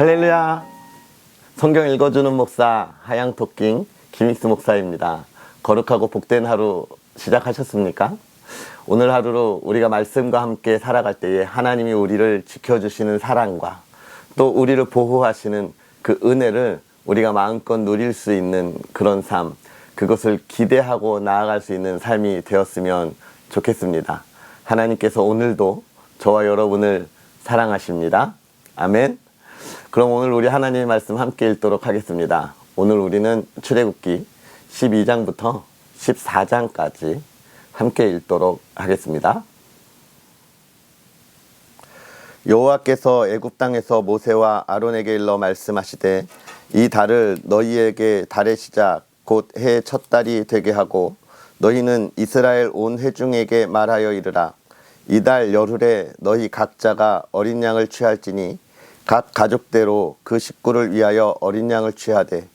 할렐루야. 성경 읽어주는 목사 하양토킹 김익수 목사입니다. 거룩하고 복된 하루 시작하셨습니까? 오늘 하루로 우리가 말씀과 함께 살아갈 때에 하나님이 우리를 지켜주시는 사랑과 또 우리를 보호하시는 그 은혜를 우리가 마음껏 누릴 수 있는 그런 삶, 그것을 기대하고 나아갈 수 있는 삶이 되었으면 좋겠습니다. 하나님께서 오늘도 저와 여러분을 사랑하십니다. 아멘. 그럼 오늘 우리 하나님의 말씀 함께 읽도록 하겠습니다. 오늘 우리는 출애굽기 12장부터 14장까지 함께 읽도록 하겠습니다. 여호와께서 애굽 땅에서 모세와 아론에게 일러 말씀하시되 이 달을 너희에게 달의 시작 곧 해의 첫 달이 되게 하고 너희는 이스라엘 온 회중에게 말하여 이르라. 이달 열흘에 너희 각자가 어린 양을 취할지니 각 가족대로 그 식구를 위하여 어린 양을 취하되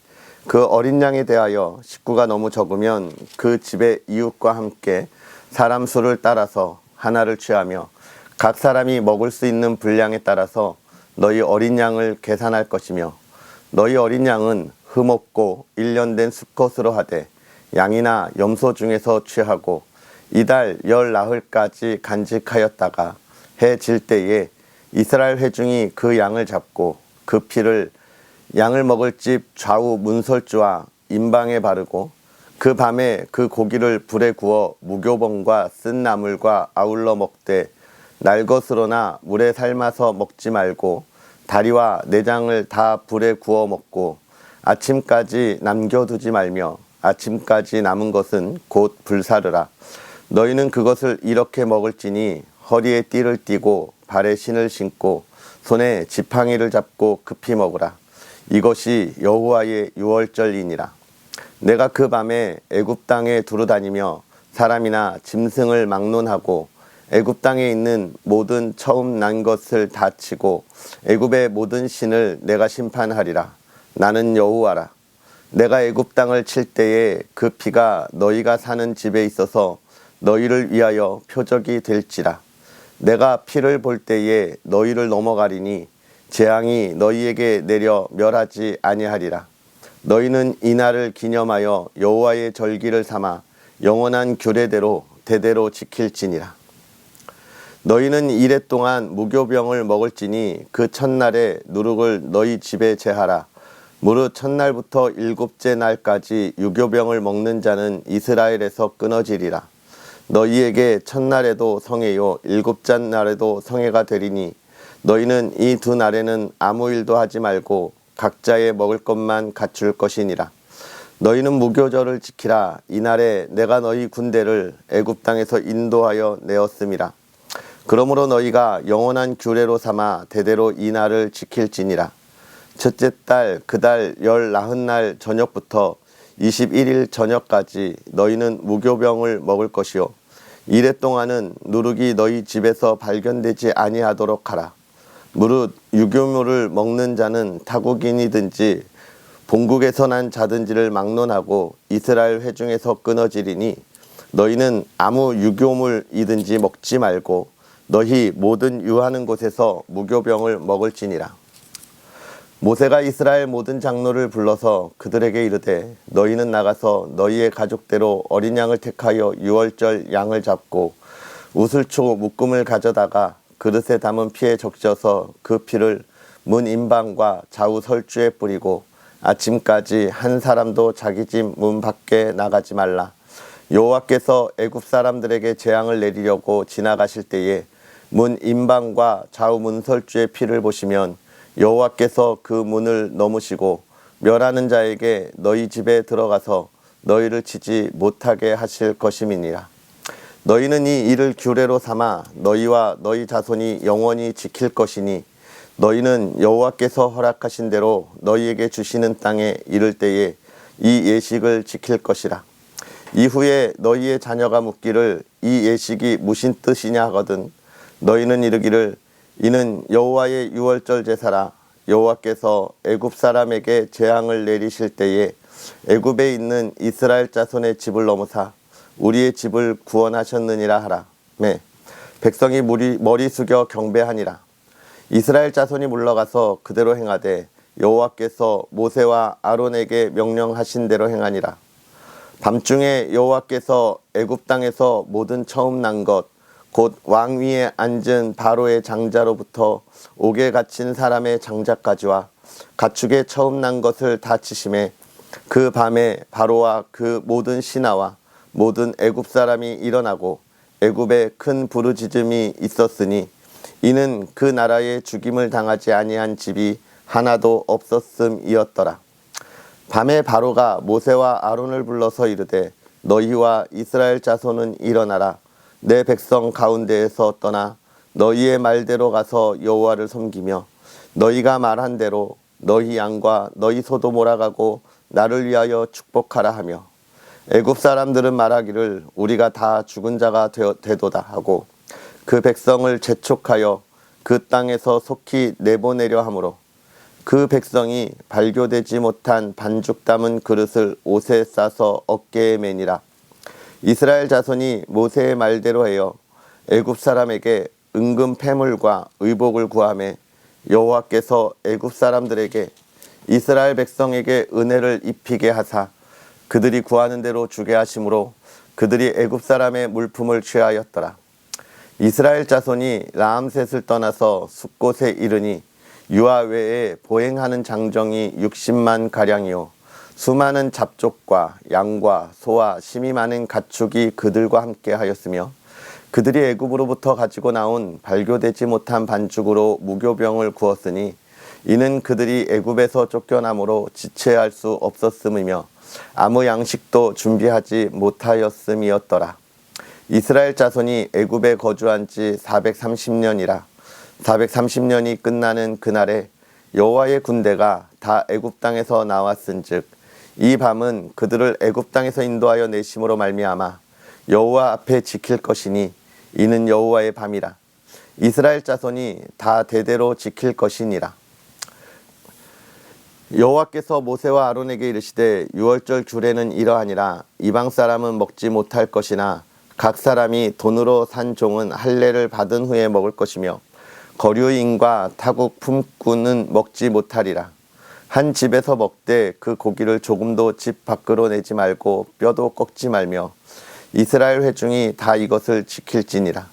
그 어린 양에 대하여 식구가 너무 적으면 그 집의 이웃과 함께 사람 수를 따라서 하나를 취하며 각 사람이 먹을 수 있는 분량에 따라서 너희 어린 양을 계산할 것이며 너희 어린 양은 흠없고 1년 된 수컷으로 하되 양이나 염소 중에서 취하고 이달 열 나흘까지 간직하였다가 해 질 때에 이스라엘 회중이 그 양을 잡고 그 피를 양을 먹을 집 좌우 문설주와 임방에 바르고 그 밤에 그 고기를 불에 구워 무교봉과 쓴 나물과 아울러 먹되 날 것으로나 물에 삶아서 먹지 말고 다리와 내장을 다 불에 구워 먹고 아침까지 남겨두지 말며 아침까지 남은 것은 곧 불사르라. 너희는 그것을 이렇게 먹을지니 허리에 띠를 띠고 발에 신을 신고 손에 지팡이를 잡고 급히 먹으라. 이것이 여호와의 유월절이니라. 내가 그 밤에 애굽 땅에 두루다니며 사람이나 짐승을 막론하고 애굽 땅에 있는 모든 처음 난 것을 다 치고 애굽의 모든 신을 내가 심판하리라. 나는 여호와라. 내가 애굽 땅을 칠 때에 그 피가 너희가 사는 집에 있어서 너희를 위하여 표적이 될지라. 내가 피를 볼 때에 너희를 넘어가리니 재앙이 너희에게 내려 멸하지 아니하리라. 너희는 이날을 기념하여 여호와의 절기를 삼아 영원한 규례대로 대대로 지킬지니라. 너희는 이래 동안 무교병을 먹을지니 그 첫날에 누룩을 너희 집에 제하라. 무릇 첫날부터 일곱째 날까지 유교병을 먹는 자는 이스라엘에서 끊어지리라. 너희에게 첫날에도 성회요 일곱째 날에도 성회가 되리니 너희는 이 두 날에는 아무 일도 하지 말고 각자의 먹을 것만 갖출 것이니라. 너희는 무교절을 지키라. 이날에 내가 너희 군대를 애굽 땅에서 인도하여 내었음이라. 그러므로 너희가 영원한 규례로 삼아 대대로 이 날을 지킬지니라. 첫째 달 그 달 열 나흔날 저녁부터 21일 저녁까지 너희는 무교병을 먹을 것이요 이래 동안은 누룩이 너희 집에서 발견되지 아니하도록 하라. 무릇 유교물을 먹는 자는 타국인이든지 본국에서 난 자든지를 막론하고 이스라엘 회중에서 끊어지리니 너희는 아무 유교물이든지 먹지 말고 너희 모든 유하는 곳에서 무교병을 먹을지니라. 모세가 이스라엘 모든 장로를 불러서 그들에게 이르되 너희는 나가서 너희의 가족대로 어린 양을 택하여 유월절 양을 잡고 우슬초 묶음을 가져다가 그릇에 담은 피에 적셔서 그 피를 문 임방과 좌우 설주에 뿌리고 아침까지 한 사람도 자기 집 문 밖에 나가지 말라. 여호와께서 애굽 사람들에게 재앙을 내리려고 지나가실 때에 문 임방과 좌우 문설주의 피를 보시면 여호와께서 그 문을 넘으시고 멸하는 자에게 너희 집에 들어가서 너희를 치지 못하게 하실 것임이니라. 너희는 이 일을 규례로 삼아 너희와 너희 자손이 영원히 지킬 것이니 너희는 여호와께서 허락하신 대로 너희에게 주시는 땅에 이를 때에 이 예식을 지킬 것이라. 이후에 너희의 자녀가 묻기를 이 예식이 무슨 뜻이냐 하거든 너희는 이르기를 이는 여호와의 유월절 제사라. 여호와께서 애굽 사람에게 재앙을 내리실 때에 애굽에 있는 이스라엘 자손의 집을 넘으사 우리의 집을 구원하셨느니라 하라. 백성이 머리 숙여 경배하니라. 이스라엘 자손이 물러가서 그대로 행하되 여호와께서 모세와 아론에게 명령하신 대로 행하니라. 밤중에 여호와께서 애굽 땅에서 모든 처음 난 것 곧 왕 위에 앉은 바로의 장자로부터 옥에 갇힌 사람의 장자까지와 가축의 처음 난 것을 다 치심에 그 밤에 바로와 그 모든 신하와 모든 애굽 사람이 일어나고 애굽에 큰 부르짖음이 있었으니 이는 그 나라에 죽임을 당하지 아니한 집이 하나도 없었음이었더라. 밤에 바로가 모세와 아론을 불러서 이르되 너희와 이스라엘 자손은 일어나라. 내 백성 가운데에서 떠나 너희의 말대로 가서 여호와를 섬기며 너희가 말한 대로 너희 양과 너희 소도 몰아가고 나를 위하여 축복하라 하며 애굽 사람들은 말하기를 우리가 다 죽은 자가 되도다 하고 그 백성을 재촉하여 그 땅에서 속히 내보내려 하므로 그 백성이 발교되지 못한 반죽 담은 그릇을 옷에 싸서 어깨에 매니라. 이스라엘 자손이 모세의 말대로 하여 애굽 사람에게 은금 패물과 의복을 구하매 여호와께서 애굽 사람들에게 이스라엘 백성에게 은혜를 입히게 하사 그들이 구하는 대로 주게 하심으로 그들이 애굽 사람의 물품을 취하였더라. 이스라엘 자손이 라암셋을 떠나서 숫곳에 이르니 유아 외에 보행하는 장정이 60만 가량이요 수많은 잡족과 양과 소와 심이 많은 가축이 그들과 함께 하였으며 그들이 애굽으로부터 가지고 나온 발교되지 못한 반죽으로 무교병을 구웠으니 이는 그들이 애굽에서 쫓겨남으로 지체할 수 없었음이며 아무 양식도 준비하지 못하였음이었더라. 이스라엘 자손이 애굽에 거주한 지 430년이라 430년이 끝나는 그날에 여호와의 군대가 다 애굽 땅에서 나왔은즉 이 밤은 그들을 애굽 땅에서 인도하여 내심으로 말미암아 여호와 앞에 지킬 것이니 이는 여호와의 밤이라. 이스라엘 자손이 다 대대로 지킬 것이니라. 여호와께서 모세와 아론에게 이르시되 유월절 규례는 이러하니라. 이방 사람은 먹지 못할 것이나 각 사람이 돈으로 산 종은 할례를 받은 후에 먹을 것이며 거류인과 타국 품꾼은 먹지 못하리라. 한 집에서 먹되 그 고기를 조금도 집 밖으로 내지 말고 뼈도 꺾지 말며 이스라엘 회중이 다 이것을 지킬지니라.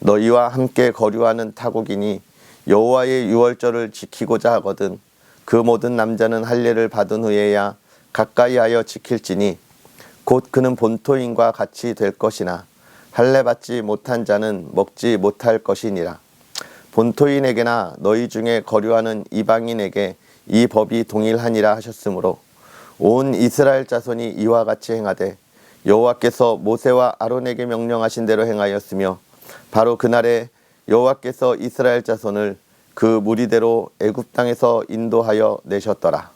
너희와 함께 거류하는 타국인이 여호와의 유월절을 지키고자 하거든 그 모든 남자는 할례를 받은 후에야 가까이 하여 지킬지니 곧 그는 본토인과 같이 될 것이나 할례 받지 못한 자는 먹지 못할 것이니라. 본토인에게나 너희 중에 거류하는 이방인에게 이 법이 동일하니라 하셨으므로 온 이스라엘 자손이 이와 같이 행하되 여호와께서 모세와 아론에게 명령하신 대로 행하였으며 바로 그날에 여호와께서 이스라엘 자손을 그 무리대로 애굽 땅에서 인도하여 내셨더라.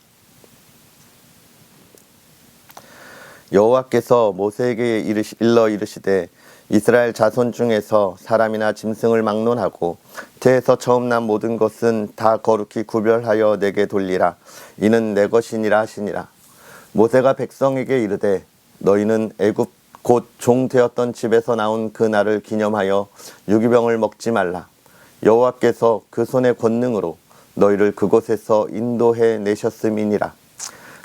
여호와께서 모세에게 일러 이르시되 이스라엘 자손 중에서 사람이나 짐승을 막론하고 태에서 처음 난 모든 것은 다 거룩히 구별하여 내게 돌리라. 이는 내 것이니라 하시니라. 모세가 백성에게 이르되 너희는 애굽 곧 종 되었던 집에서 나온 그 날을 기념하여 유기병을 먹지 말라. 여호와께서 그 손의 권능으로 너희를 그곳에서 인도해 내셨음이니라.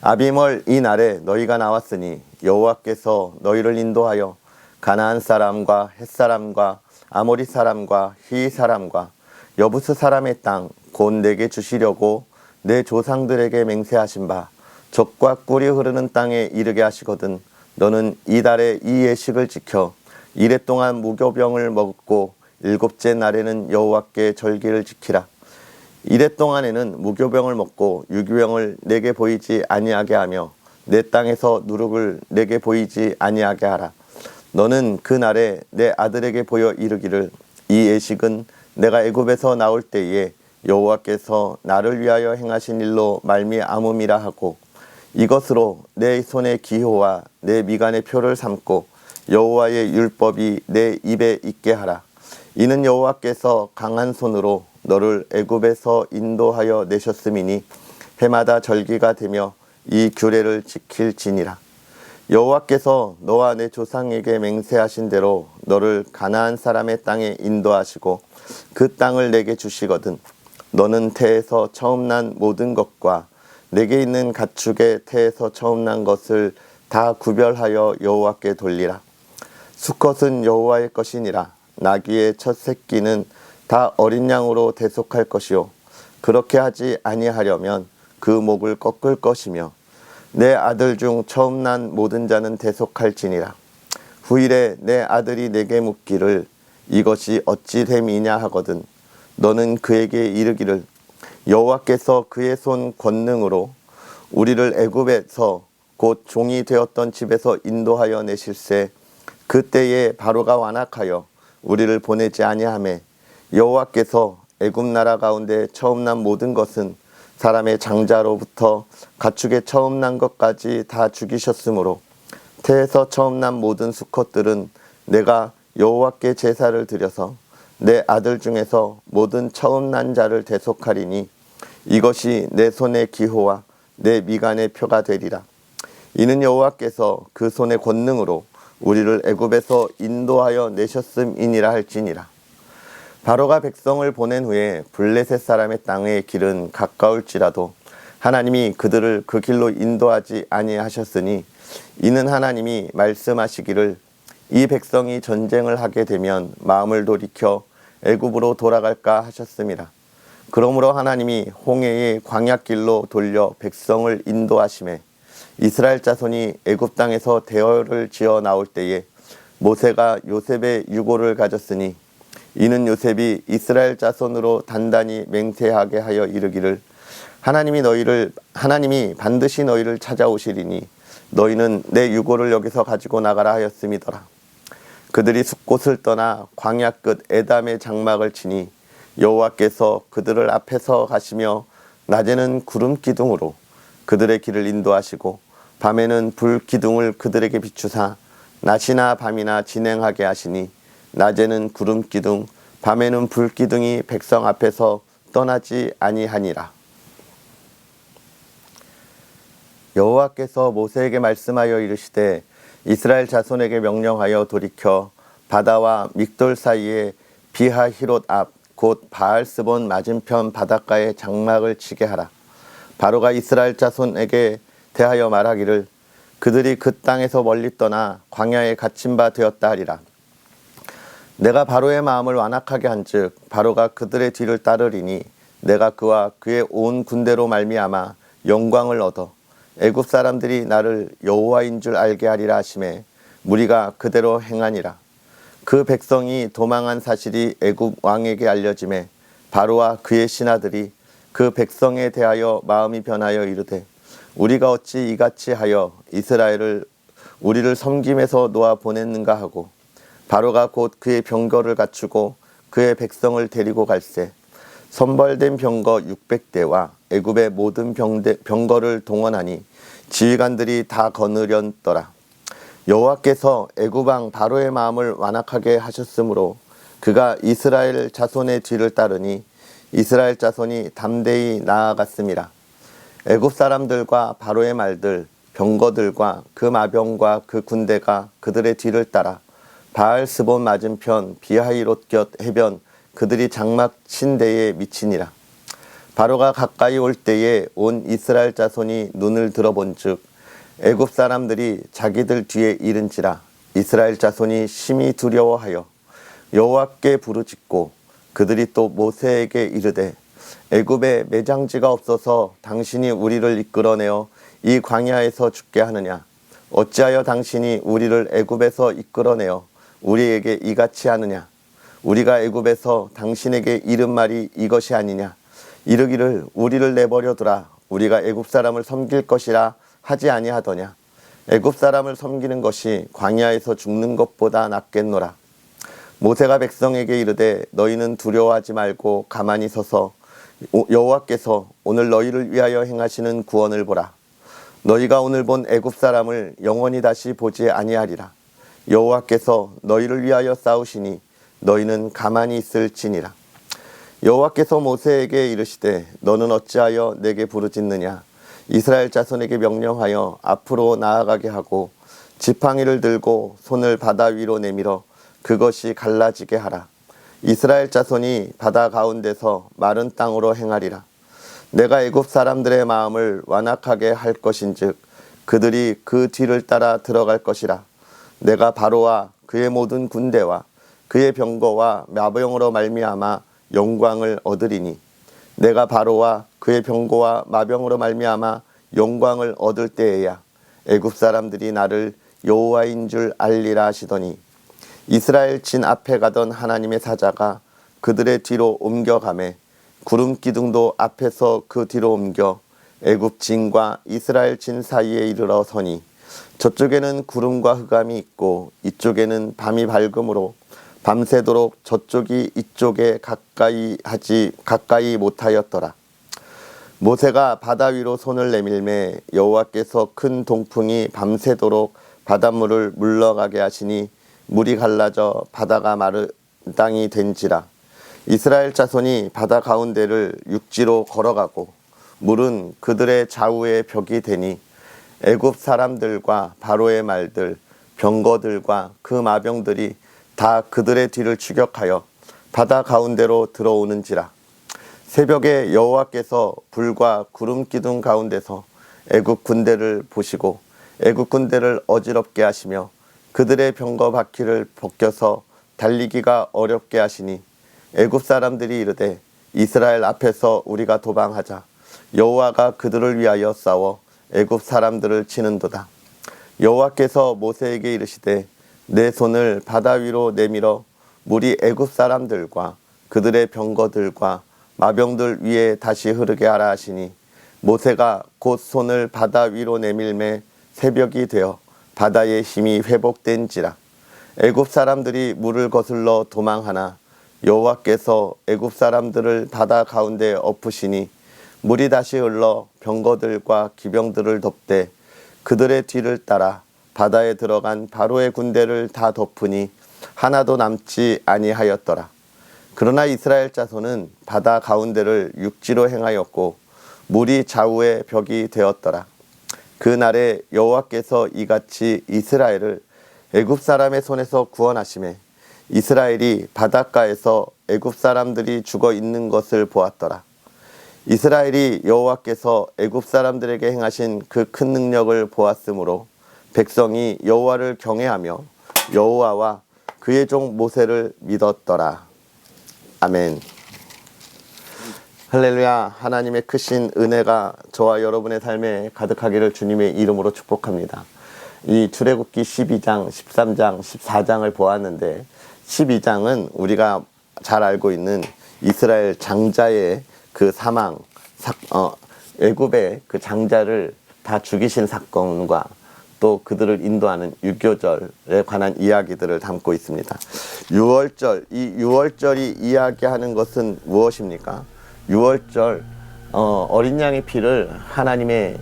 아비멀 이 날에 너희가 나왔으니 여호와께서 너희를 인도하여 가나안 사람과 헷 사람과 아모리 사람과 히 사람과 여부스 사람의 땅 곧 내게 주시려고 내 조상들에게 맹세하신 바 젖과 꿀이 흐르는 땅에 이르게 하시거든 너는 이달에 이 예식을 지켜 이래 동안 무교병을 먹고 일곱째 날에는 여호와께 절기를 지키라. 이래 동안에는 무교병을 먹고 유기병을 내게 보이지 아니하게 하며 내 땅에서 누룩을 내게 보이지 아니하게 하라. 너는 그 날에 내 아들에게 보여 이르기를 이 예식은 내가 애굽에서 나올 때에 여호와께서 나를 위하여 행하신 일로 말미암음이라 하고 이것으로 내 손의 기호와 내 미간의 표를 삼고 여호와의 율법이 내 입에 있게 하라. 이는 여호와께서 강한 손으로 너를 애굽에서 인도하여 내셨음이니 해마다 절기가 되며 이 규례를 지킬지니라. 여호와께서 너와 내 조상에게 맹세하신 대로 너를 가나안 사람의 땅에 인도하시고 그 땅을 내게 주시거든 너는 태에서 처음 난 모든 것과 내게 있는 가축의 태에서 처음 난 것을 다 구별하여 여호와께 돌리라. 수컷은 여호와의 것이니라. 나귀의 첫 새끼는 다 어린 양으로 대속할 것이요 그렇게 하지 아니하려면 그 목을 꺾을 것이며 내 아들 중 처음 난 모든 자는 대속할지니라. 후일에 내 아들이 내게 묻기를 이것이 어찌 됨이냐 하거든 너는 그에게 이르기를 여호와께서 그의 손 권능으로 우리를 애굽에서 곧 종이 되었던 집에서 인도하여 내실세 그때에 바로가 완악하여 우리를 보내지 아니하매 여호와께서 애굽 나라 가운데 처음 난 모든 것은 사람의 장자로부터 가축의 처음 난 것까지 다 죽이셨으므로 태에서 처음 난 모든 수컷들은 내가 여호와께 제사를 드려서 내 아들 중에서 모든 처음 난 자를 대속하리니 이것이 내 손의 기호와 내 미간의 표가 되리라. 이는 여호와께서 그 손의 권능으로 우리를 애굽에서 인도하여 내셨음이니라 할지니라. 바로가 백성을 보낸 후에 블레셋 사람의 땅의 길은 가까울지라도 하나님이 그들을 그 길로 인도하지 아니하셨으니 이는 하나님이 말씀하시기를 이 백성이 전쟁을 하게 되면 마음을 돌이켜 애굽으로 돌아갈까 하셨습니다. 그러므로 하나님이 홍해의 광야길로 돌려 백성을 인도하심에 이스라엘 자손이 애굽 땅에서 대열을 지어 나올 때에 모세가 요셉의 유고를 가졌으니 이는 요셉이 이스라엘 자손으로 단단히 맹세하게 하여 이르기를 하나님이 반드시 너희를 찾아오시리니 너희는 내 유고를 여기서 가지고 나가라 하였음이더라. 그들이 숲곳을 떠나 광야 끝 에담의 장막을 치니 여호와께서 그들을 앞에서 가시며 낮에는 구름 기둥으로 그들의 길을 인도하시고 밤에는 불 기둥을 그들에게 비추사 낮이나 밤이나 진행하게 하시니 낮에는 구름 기둥 밤에는 불 기둥이 백성 앞에서 떠나지 아니하니라. 여호와께서 모세에게 말씀하여 이르시되 이스라엘 자손에게 명령하여 돌이켜 바다와 믹돌 사이에 비하히롯 앞 곧 바알스본 맞은편 바닷가에 장막을 치게 하라. 바로가 이스라엘 자손에게 대하여 말하기를 그들이 그 땅에서 멀리 떠나 광야에 갇힌 바 되었다 하리라. 내가 바로의 마음을 완악하게 한즉 바로가 그들의 뒤를 따르리니 내가 그와 그의 온 군대로 말미암아 영광을 얻어 애굽 사람들이 나를 여호와인 줄 알게 하리라 하시매 무리가 그대로 행하니라. 그 백성이 도망한 사실이 애굽 왕에게 알려지매 바로와 그의 신하들이 그 백성에 대하여 마음이 변하여 이르되 우리가 어찌 이같이 하여 이스라엘을 우리를 섬김에서 놓아 보냈는가 하고 바로가 곧 그의 병거를 갖추고 그의 백성을 데리고 갈새 선발된 병거 600대와 애굽의 모든 병거를 동원하니 지휘관들이 다 거느렸더라. 여호와께서 애굽 왕 바로의 마음을 완악하게 하셨으므로 그가 이스라엘 자손의 뒤를 따르니 이스라엘 자손이 담대히 나아갔습니다. 애굽 사람들과 바로의 말들 병거들과 그 마병과 그 군대가 그들의 뒤를 따라 바알스본 맞은편 비하히롯 곁 해변 그들이 장막 친 데에 미치니라. 바로가 가까이 올 때에 온 이스라엘 자손이 눈을 들어본즉 애굽 사람들이 자기들 뒤에 이른지라 이스라엘 자손이 심히 두려워하여 여호와께 부르짖고 그들이 또 모세에게 이르되 애굽에 매장지가 없어서 당신이 우리를 이끌어내어 이 광야에서 죽게 하느냐 어찌하여 당신이 우리를 애굽에서 이끌어내어 우리에게 이같이 하느냐 우리가 애굽에서 당신에게 이른 말이 이것이 아니냐 이르기를 우리를 내버려두라 우리가 애굽 사람을 섬길 것이라 하지 아니하더냐 애굽 사람을 섬기는 것이 광야에서 죽는 것보다 낫겠노라. 모세가 백성에게 이르되 너희는 두려워하지 말고 가만히 서서 여호와께서 오늘 너희를 위하여 행하시는 구원을 보라. 너희가 오늘 본 애굽 사람을 영원히 다시 보지 아니하리라. 여호와께서 너희를 위하여 싸우시니 너희는 가만히 있을지니라. 여호와께서 모세에게 이르시되 너는 어찌하여 내게 부르짖느냐 이스라엘 자손에게 명령하여 앞으로 나아가게 하고 지팡이를 들고 손을 바다 위로 내밀어 그것이 갈라지게 하라. 이스라엘 자손이 바다 가운데서 마른 땅으로 행하리라. 내가 애굽 사람들의 마음을 완악하게 할 것인즉 그들이 그 뒤를 따라 들어갈 것이라. 내가 바로와 그의 모든 군대와 그의 병거와 마병으로 말미암아 영광을 얻으리니 내가 바로와 그의 병거와 마병으로 말미암아 영광을 얻을 때에야 애굽 사람들이 나를 여호와인 줄 알리라 하시더니 이스라엘 진 앞에 가던 하나님의 사자가 그들의 뒤로 옮겨가매 구름 기둥도 앞에서 그 뒤로 옮겨 애굽 진과 이스라엘 진 사이에 이르러 서니 저쪽에는 구름과 흑암이 있고 이쪽에는 밤이 밝음으로 밤새도록 저쪽이 이쪽에 가까이 못하였더라. 모세가 바다 위로 손을 내밀매 여호와께서 큰 동풍이 밤새도록 바닷물을 물러가게 하시니 물이 갈라져 바다가 마른 땅이 된지라. 이스라엘 자손이 바다 가운데를 육지로 걸어가고 물은 그들의 좌우에 벽이 되니 애굽 사람들과 바로의 말들 병거들과 그 마병들이 다 그들의 뒤를 추격하여 바다 가운데로 들어오는지라. 새벽에 여호와께서 불과 구름 기둥 가운데서 애굽 군대를 보시고 애굽 군대를 어지럽게 하시며 그들의 병거 바퀴를 벗겨서 달리기가 어렵게 하시니 애굽 사람들이 이르되 이스라엘 앞에서 우리가 도망하자. 여호와가 그들을 위하여 싸워 애굽 사람들을 치는도다. 여호와께서 모세에게 이르시되 내 손을 바다 위로 내밀어 물이 애굽 사람들과 그들의 병거들과 마병들 위에 다시 흐르게 하라 하시니 모세가 곧 손을 바다 위로 내밀매 새벽이 되어 바다의 힘이 회복된지라. 애굽 사람들이 물을 거슬러 도망하나 여호와께서 애굽 사람들을 바다 가운데 엎으시니 물이 다시 흘러 병거들과 기병들을 덮되 그들의 뒤를 따라 바다에 들어간 바로의 군대를 다 덮으니 하나도 남지 아니하였더라. 그러나 이스라엘 자손은 바다 가운데를 육지로 행하였고 물이 좌우의 벽이 되었더라. 그날에 여호와께서 이같이 이스라엘을 애굽 사람의 손에서 구원하시매 이스라엘이 바닷가에서 애굽 사람들이 죽어 있는 것을 보았더라. 이스라엘이 여호와께서 애굽 사람들에게 행하신 그 큰 능력을 보았으므로 백성이 여호와를 경외하며 여호와와 그의 종 모세를 믿었더라. 아멘. 할렐루야. 하나님의 크신 은혜가 저와 여러분의 삶에 가득하기를 주님의 이름으로 축복합니다. 이 출애굽기 12장, 13장, 14장을 보았는데 12장은 우리가 잘 알고 있는 이스라엘 장자의 그 사망, 애굽의 그 장자를 다 죽이신 사건과 또 그들을 인도하는 유교절에 관한 이야기들을 담고 있습니다. 유월절, 이 유월절이 이야기하는 것은 무엇입니까? 유월절, 어린 양의 피를 하나님의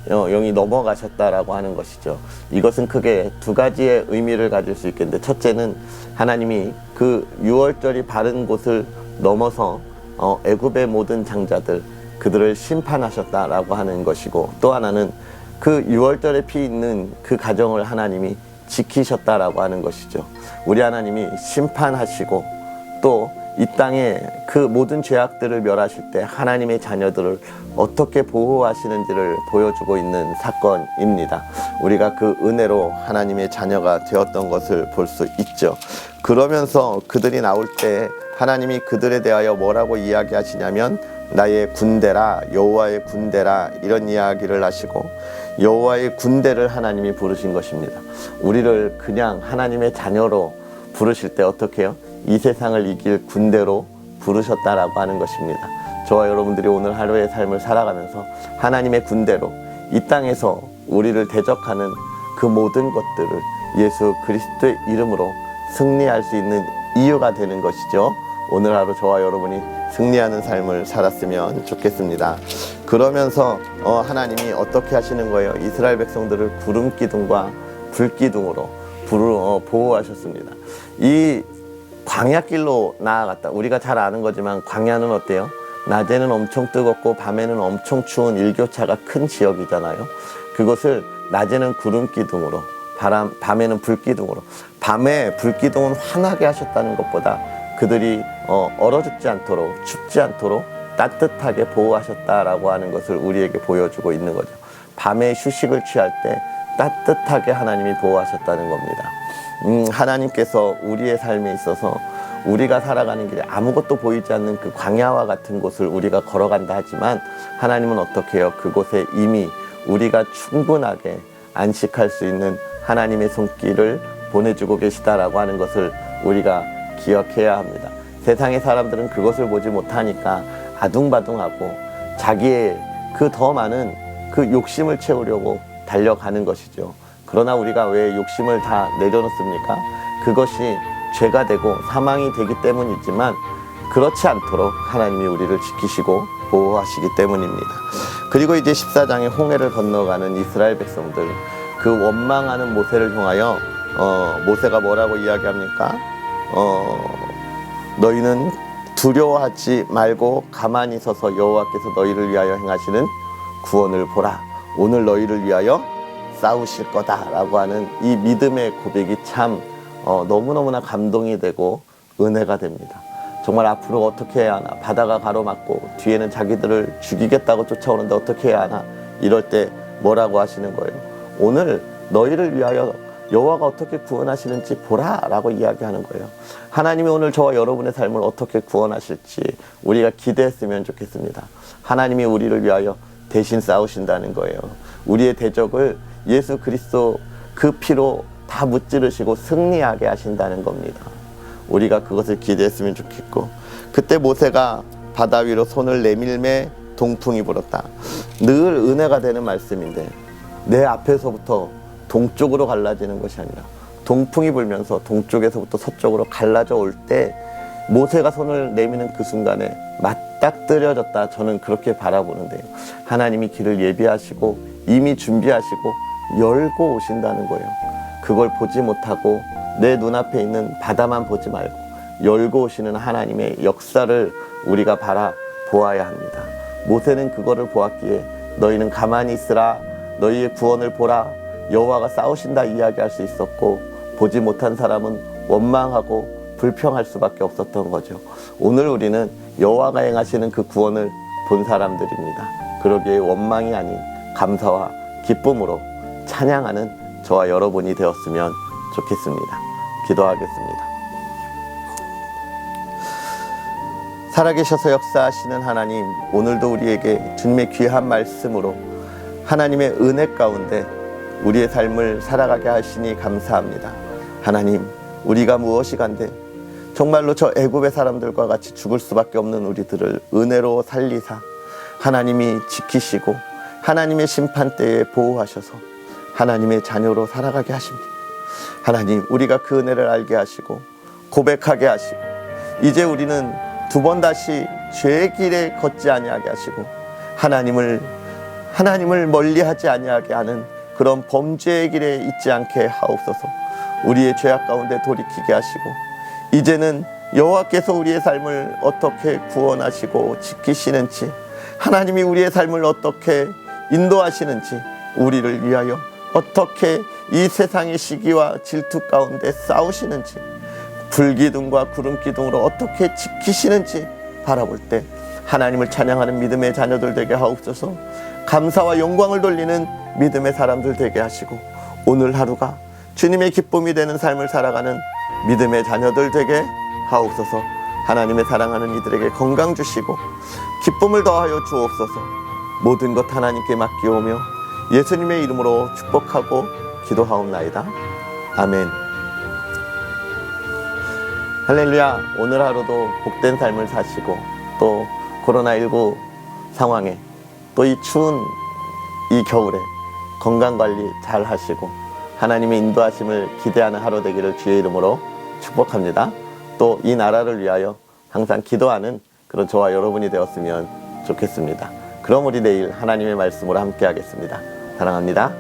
영이 넘어가셨다라고 하는 것이죠. 이것은 크게 두 가지의 의미를 가질 수 있겠는데, 첫째는 하나님이 그 유월절이 바른 곳을 넘어서 애굽의 모든 장자들, 그들을 심판하셨다라고 하는 것이고, 또 하나는 그 유월절에 피 있는 그 가정을 하나님이 지키셨다라고 하는 것이죠. 우리 하나님이 심판하시고 또 이 땅에 그 모든 죄악들을 멸하실 때 하나님의 자녀들을 어떻게 보호하시는지를 보여주고 있는 사건입니다. 우리가 그 은혜로 하나님의 자녀가 되었던 것을 볼 수 있죠. 그러면서 그들이 나올 때 하나님이 그들에 대하여 뭐라고 이야기하시냐면 나의 군대라, 여호와의 군대라, 이런 이야기를 하시고 여호와의 군대를 하나님이 부르신 것입니다. 우리를 그냥 하나님의 자녀로 부르실 때 어떻게 해요? 이 세상을 이길 군대로 부르셨다라고 하는 것입니다. 저와 여러분들이 오늘 하루의 삶을 살아가면서 하나님의 군대로 이 땅에서 우리를 대적하는 그 모든 것들을 예수 그리스도의 이름으로 승리할 수 있는 이유가 되는 것이죠. 오늘 하루 저와 여러분이 승리하는 삶을 살았으면 좋겠습니다. 그러면서 하나님이 어떻게 하시는 거예요? 이스라엘 백성들을 구름 기둥과 불 기둥으로 보호하셨습니다. 이 광야길로 나아갔다. 우리가 잘 아는 거지만 광야는 어때요? 낮에는 엄청 뜨겁고 밤에는 엄청 추운 일교차가 큰 지역이잖아요. 그것을 낮에는 구름 기둥으로, 밤에는 불 기둥으로. 밤에 불 기둥은 환하게 하셨다는 것보다 그들이 얼어 죽지 않도록, 춥지 않도록 따뜻하게 보호하셨다라고 하는 것을 우리에게 보여주고 있는 거죠. 밤에 휴식을 취할 때 따뜻하게 하나님이 보호하셨다는 겁니다. 하나님께서 우리의 삶에 있어서 우리가 살아가는 길에 아무것도 보이지 않는 그 광야와 같은 곳을 우리가 걸어간다 하지만 하나님은 어떻게 해요? 그곳에 이미 우리가 충분하게 안식할 수 있는 하나님의 손길을 보내주고 계시다라고 하는 것을 우리가 기억해야 합니다. 세상의 사람들은 그것을 보지 못하니까 아둥바둥하고 자기의 그 더 많은 그 욕심을 채우려고 달려가는 것이죠. 그러나 우리가 왜 욕심을 다 내려놓습니까? 그것이 죄가 되고 사망이 되기 때문이지만 그렇지 않도록 하나님이 우리를 지키시고 보호하시기 때문입니다. 그리고 이제 14장에 홍해를 건너가는 이스라엘 백성들, 그 원망하는 모세를 향하여 모세가 뭐라고 이야기합니까? 너희는 두려워하지 말고 가만히 서서 여호와께서 너희를 위하여 행하시는 구원을 보라. 오늘 너희를 위하여 싸우실 거다라고 하는 이 믿음의 고백이 참 너무너무나 감동이 되고 은혜가 됩니다. 정말 앞으로 어떻게 해야 하나? 바다가 가로막고 뒤에는 자기들을 죽이겠다고 쫓아오는데 어떻게 해야 하나? 이럴 때 뭐라고 하시는 거예요? 오늘 너희를 위하여 여호와가 어떻게 구원하시는지 보라라고 이야기하는 거예요. 하나님이 오늘 저와 여러분의 삶을 어떻게 구원하실지 우리가 기대했으면 좋겠습니다. 하나님이 우리를 위하여 대신 싸우신다는 거예요. 우리의 대적을 예수 그리스도 그 피로 다 무찌르시고 승리하게 하신다는 겁니다. 우리가 그것을 기대했으면 좋겠고, 그때 모세가 바다 위로 손을 내밀매 동풍이 불었다. 늘 은혜가 되는 말씀인데 내 앞에서부터 동쪽으로 갈라지는 것이 아니라 동풍이 불면서 동쪽에서부터 서쪽으로 갈라져 올 때 모세가 손을 내미는 그 순간에 맞닥뜨려졌다. 저는 그렇게 바라보는데요. 하나님이 길을 예비하시고 이미 준비하시고 열고 오신다는 거예요. 그걸 보지 못하고 내 눈앞에 있는 바다만 보지 말고 열고 오시는 하나님의 역사를 우리가 바라보아야 합니다. 모세는 그거를 보았기에 너희는 가만히 있으라, 너희의 구원을 보라, 여호와가 싸우신다 이야기할 수 있었고, 보지 못한 사람은 원망하고 불평할 수밖에 없었던 거죠. 오늘 우리는 여호와가 행하시는 그 구원을 본 사람들입니다. 그러기에 원망이 아닌 감사와 기쁨으로 찬양하는 저와 여러분이 되었으면 좋겠습니다. 기도하겠습니다. 살아계셔서 역사하시는 하나님, 오늘도 우리에게 주님의 귀한 말씀으로 하나님의 은혜 가운데 우리의 삶을 살아가게 하시니 감사합니다. 하나님, 우리가 무엇이 간데 정말로 저 애굽의 사람들과 같이 죽을 수밖에 없는 우리들을 은혜로 살리사 하나님이 지키시고 하나님의 심판대에 보호하셔서 하나님의 자녀로 살아가게 하십니다. 하나님, 우리가 그 은혜를 알게 하시고 고백하게 하시고 이제 우리는 두 번 다시 죄의 길에 걷지 아니하게 하시고 하나님을 멀리하지 아니하게 하는 그런 범죄의 길에 있지 않게 하옵소서. 우리의 죄악 가운데 돌이키게 하시고 이제는 여호와께서 우리의 삶을 어떻게 구원하시고 지키시는지, 하나님이 우리의 삶을 어떻게 인도하시는지, 우리를 위하여 어떻게 이 세상의 시기와 질투 가운데 싸우시는지, 불기둥과 구름기둥으로 어떻게 지키시는지 바라볼 때 하나님을 찬양하는 믿음의 자녀들 되게 하옵소서. 감사와 영광을 돌리는 믿음의 사람들 되게 하시고 오늘 하루가 주님의 기쁨이 되는 삶을 살아가는 믿음의 자녀들 되게 하옵소서. 하나님의 사랑하는 이들에게 건강 주시고 기쁨을 더하여 주옵소서. 모든 것 하나님께 맡기오며 예수님의 이름으로 축복하고 기도하옵나이다. 아멘. 할렐루야. 오늘 하루도 복된 삶을 사시고 또 코로나19 상황에 또 이 추운 이 겨울에 건강관리 잘 하시고 하나님의 인도하심을 기대하는 하루 되기를 주의 이름으로 축복합니다. 또 이 나라를 위하여 항상 기도하는 그런 저와 여러분이 되었으면 좋겠습니다. 그럼 우리 내일 하나님의 말씀으로 함께 하겠습니다. 사랑합니다.